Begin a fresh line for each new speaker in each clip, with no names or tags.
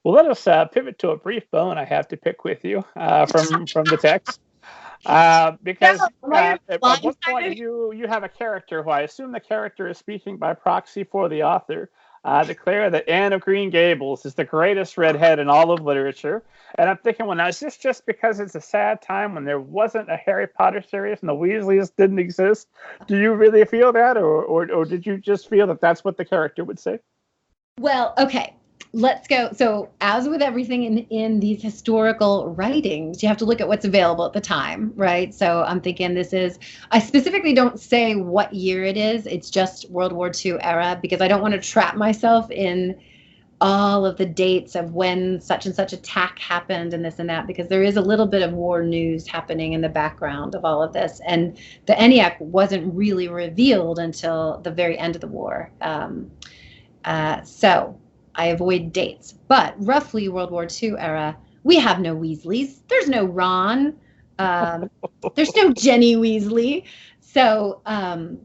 Well, let us pivot to a brief bone I have to pick with you from the text.
No,
Because
am I
at one point
blindsided?
you have a character who I assume the character is speaking by proxy for the author, declare that Anne of Green Gables is the greatest redhead in all of literature. And I'm thinking, well, now is this just because it's a sad time when there wasn't a Harry Potter series and the Weasleys didn't exist? Do you really feel that, or did you just feel that that's what the character would say?
Well, okay. Let's go. So, as with everything in these historical writings, you have to look at what's available at the time, right? So, I'm thinking I specifically don't say what year it is. It's just World War II era because I don't want to trap myself in all of the dates of when such and such attack happened and this and that, because there is a little bit of war news happening in the background of all of this. And the ENIAC wasn't really revealed until the very end of the war. So I avoid dates, but roughly World War II era, we have no Weasleys. There's no Ron. Um, there's no Jenny Weasley. So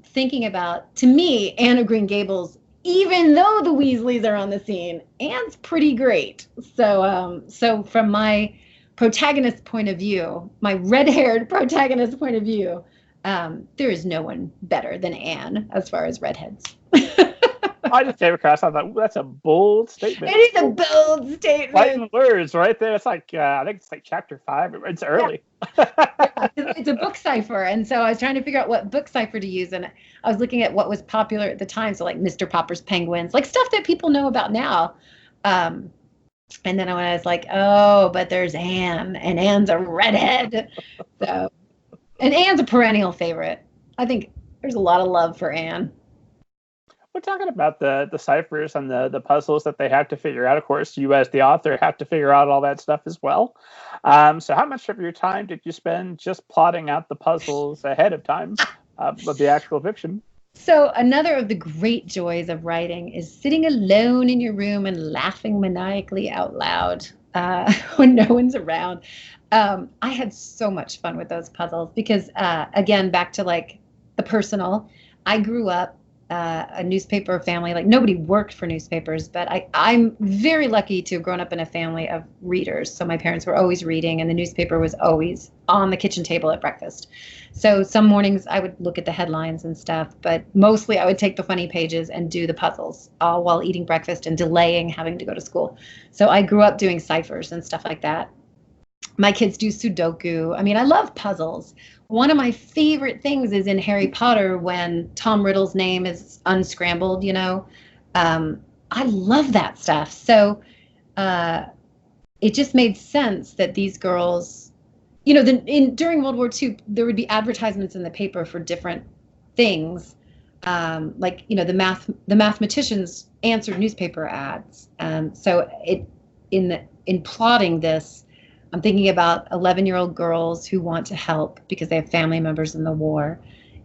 thinking about, to me, Anne of Green Gables, even though the Weasleys are on the scene, Anne's pretty great. So from my protagonist point of view, my red-haired protagonist point of view, there is no one better than Anne as far as redheads.
I just came across. I thought, "Ooh, that's a bold
It
statement.
is a bold statement.
Fighting words right there. It's like I think it's like chapter 5. It's
Yeah,
early.
it's a book cipher, and so I was trying to figure out what book cipher to use, and I was looking at what was popular at the time, so like Mr. Popper's Penguins, like stuff that people know about now. Um, and then when I was like, oh, but there's Anne, and Anne's a redhead, so and Anne's a perennial favorite. I think there's a lot of love for Anne.
We're talking about the ciphers and the puzzles that they have to figure out. Of course, you as the author have to figure out all that stuff as well. So, how much of your time did you spend just plotting out the puzzles ahead of time of the actual fiction?
So, another of the great joys of writing is sitting alone in your room and laughing maniacally out loud when no one's around. I had so much fun with those puzzles because, again, back to like the personal, I grew up a newspaper family. Like nobody worked for newspapers, but I'm very lucky to have grown up in a family of readers. So my parents were always reading, and the newspaper was always on the kitchen table at breakfast. So some mornings I would look at the headlines and stuff, but mostly I would take the funny pages and do the puzzles all while eating breakfast and delaying having to go to school. So I grew up doing ciphers and stuff like that. My kids do Sudoku. I mean, I love puzzles. One of my favorite things is in Harry Potter when Tom Riddle's name is unscrambled, you know. I love that stuff. So uh, it just made sense that these girls, you know, during World War II, there would be advertisements in the paper for different things. Like, you know, the mathematicians answered newspaper ads. So in plotting this, I'm thinking about 11-year-old girls who want to help because they have family members in the war.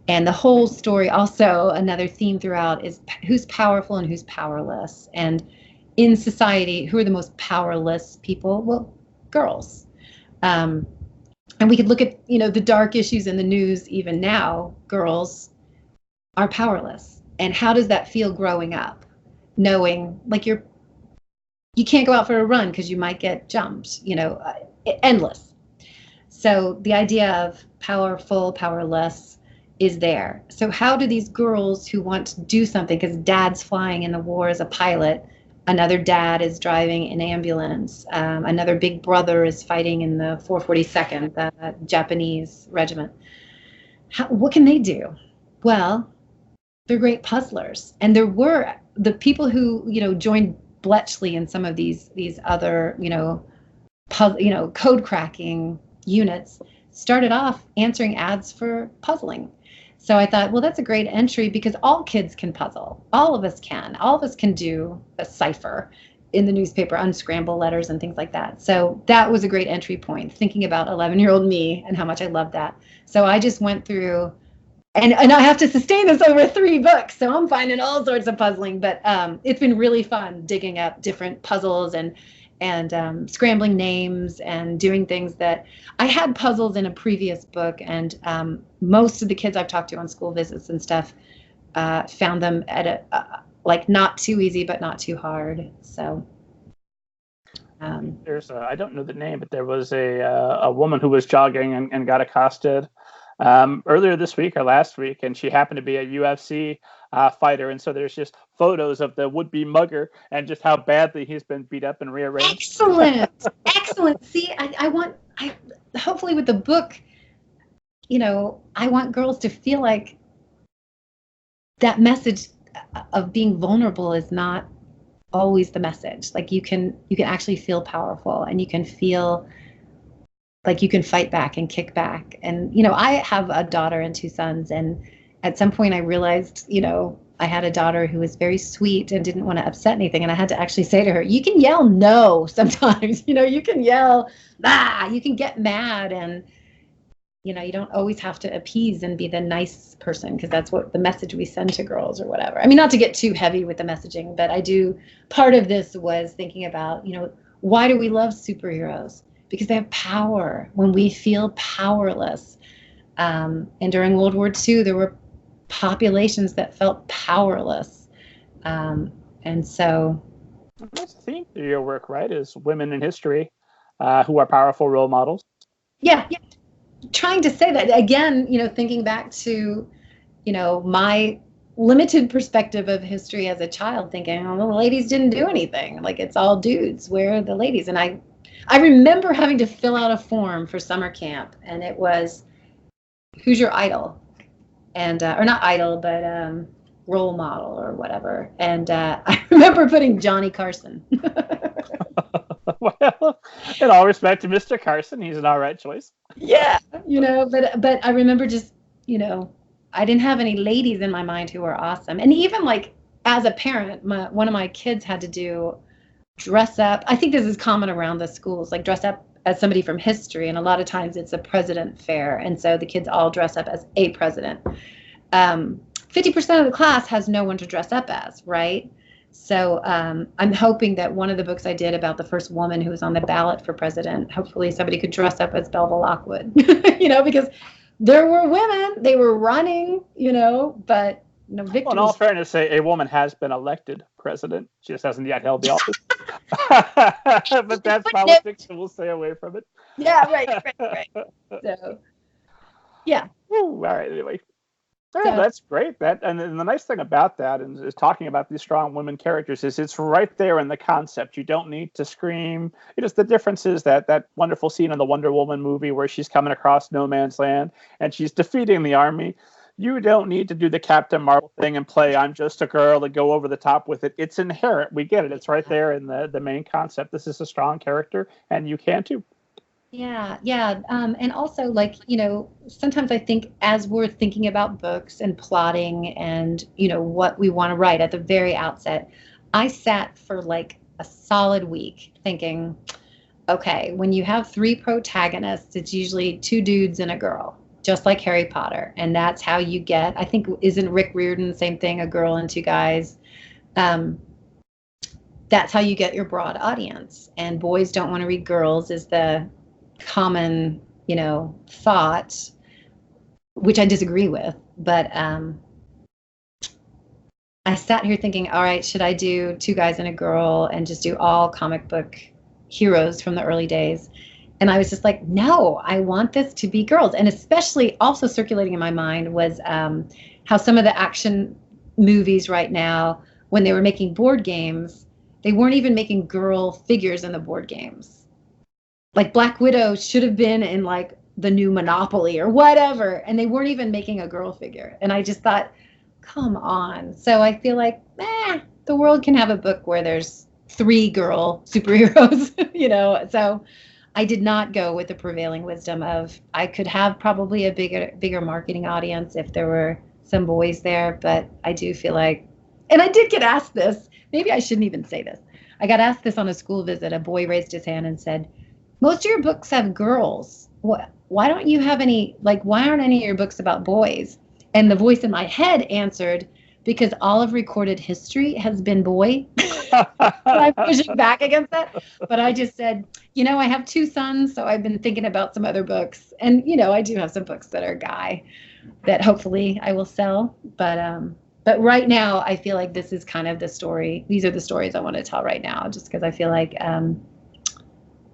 And the whole story, also, another theme throughout is who's powerful and who's powerless. And in society, who are the most powerless people? Well, girls. Um, and we could look at, you know, the dark issues in the news even now. Girls are powerless. And how does that feel growing up? Knowing like you can't go out for a run because you might get jumped, you know, endless. So the idea of powerful, powerless is there. So how do these girls who want to do something, because dad's flying in the war as a pilot, another dad is driving an ambulance, another big brother is fighting in the 442nd, the Japanese regiment. What can they do? Well, they're great puzzlers. And there were the people who, you know, joined Bletchley and some of these other, code cracking units started off answering ads for puzzling. So I thought, well, that's a great entry because all kids can puzzle. All of us can. All of us can do a cipher in the newspaper, unscramble letters and things like that. So that was a great entry point, thinking about 11-year-old me and how much I loved that. So I just went through, and I have to sustain this over 3 books, so I'm finding all sorts of puzzling. But it's been really fun digging up different puzzles and scrambling names and doing things that I had puzzles in a previous book, and most of the kids I've talked to on school visits and stuff found them at like not too easy but not too hard. So
There's I don't know the name, but there was a woman who was jogging and got accosted earlier this week or last week, and she happened to be a UFC fighter, and so there's just photos of the would-be mugger and just how badly he's been beat up and rearranged.
Excellent, excellent. See, I hopefully with the book, I want girls to feel like that message of being vulnerable is not always the message. Like you can actually feel powerful, and you can feel like you can fight back and kick back. And I have a daughter and two sons, and at some point I realized I had a daughter who was very sweet and didn't want to upset anything, and I had to actually say to her, you can yell no sometimes. You can yell you can get mad, and you don't always have to appease and be the nice person, because that's what the message we send to girls or whatever. I mean, not to get too heavy with the messaging, but part of this was thinking about, why do we love superheroes? Because they have power. When we feel powerless, and during World War II, there were populations that felt powerless. And so
that's the theme of your work, right? Is women in history who are powerful role models.
Yeah. Trying to say that again, thinking back to, my limited perspective of history as a child, thinking, oh, the ladies didn't do anything. Like, it's all dudes. Where are the ladies? And I remember having to fill out a form for summer camp, and it was, who's your idol? And, or not idol, but role model or whatever. And I remember putting Johnny Carson.
Well, in all respect to Mr. Carson, he's an all right choice.
Yeah, but I remember just, I didn't have any ladies in my mind who were awesome. And even like as a parent, one of my kids had to dress up. I think this is common around the schools, like dress up as somebody from history. And a lot of times it's a president fair. And so the kids all dress up as a president. 50% of the class has no one to dress up as, right? So I'm hoping that one of the books I did about the first woman who was on the ballot for president, hopefully somebody could dress up as Belva Lockwood, because there were women, they were running, but victory.
Well, in all fairness, a woman has been elected president. She just hasn't yet held the office. But that's politics, so we'll stay away from it.
Yeah, right. So, yeah.
Ooh, all right, anyway. Yeah, that's great. And the nice thing about that is talking about these strong women characters is it's right there in the concept. You don't need to scream. The difference is that wonderful scene in the Wonder Woman movie where she's coming across no man's land and she's defeating the army. You don't need to do the Captain Marvel thing and play I'm just a girl and go over the top with it. It's inherent. We get it. It's right there in the main concept. This is a strong character, and you can too.
Yeah. And also, sometimes I think as we're thinking about books and plotting and, what we want to write at the very outset, I sat for like a solid week thinking, okay, when you have three protagonists, it's usually two dudes and a girl, just like Harry Potter. And that's how you get, I think, isn't Rick Riordan the same thing, a girl and two guys? That's how you get your broad audience. And boys don't want to read girls is the common, thought, which I disagree with. But I sat here thinking, all right, should I do two guys and a girl and just do all comic book heroes from the early days? And I was just like, no, I want this to be girls. And especially also circulating in my mind was how some of the action movies right now, when they were making board games, they weren't even making girl figures in the board games. Like Black Widow should have been in like the new Monopoly or whatever. And they weren't even making a girl figure. And I just thought, come on. So I feel like, the world can have a book where there's three girl superheroes, So I did not go with the prevailing wisdom of I could have probably a bigger marketing audience if there were some boys there. But I do feel like, and I did get asked this, maybe I shouldn't even say this. I got asked this on a school visit. A boy raised his hand and said, most of your books have girls. Why don't you have any, why aren't any of your books about boys? And the voice in my head answered, because all of recorded history has been boy. I'm pushing back against that. But I just said, I have two sons, so I've been thinking about some other books. And, I do have some books that are guy that hopefully I will sell. But right now, I feel like this is kind of the story. These are the stories I want to tell right now, just because I feel like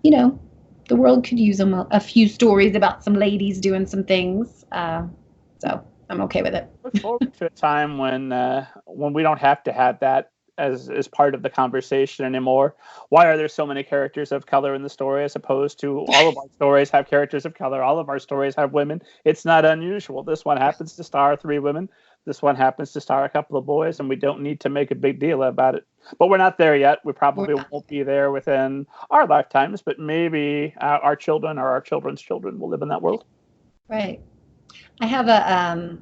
you know, the world could use a few stories about some ladies doing some things. So I'm okay with it.
Look forward to a time when we don't have to have that as part of the conversation anymore. Why are there so many characters of color in the story as opposed to all of our stories have characters of color? All of our stories have women. It's not unusual. This one happens to star 3 women. This one happens to star a couple of boys, and we don't need to make a big deal about it. But we're not there yet. We probably won't be there within our lifetimes, but maybe our children or our children's children will live in that world.
Right. I have a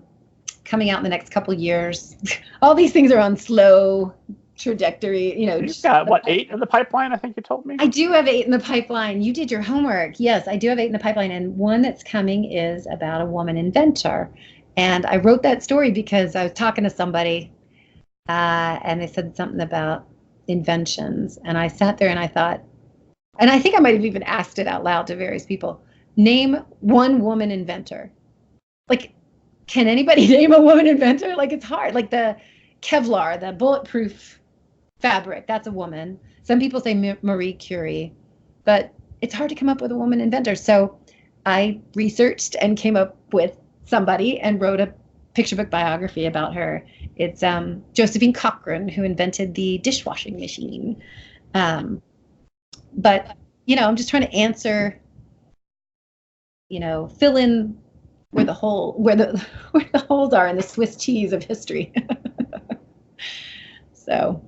coming out in the next couple of years. All these things are on slow trajectory.
You've got what, 8 in the pipeline? I think you told me.
I do have 8 in the pipeline. You did your homework. Yes, I do have 8 in the pipeline, and one that's coming is about a woman inventor. And I wrote that story because I was talking to somebody, and they said something about inventions, and I sat there and I thought, and I think I might have even asked it out loud to various people. Name one woman inventor. Like, can anybody name a woman inventor? Like, it's hard. Like the Kevlar, the bulletproof fabric, that's a woman. Some people say Marie Curie, but it's hard to come up with a woman inventor. So I researched and came up with somebody and wrote a picture book biography about her. It's Josephine Cochrane, who invented the dishwashing machine. But, I'm just trying to answer, fill in where the holes are in the Swiss cheese of history. So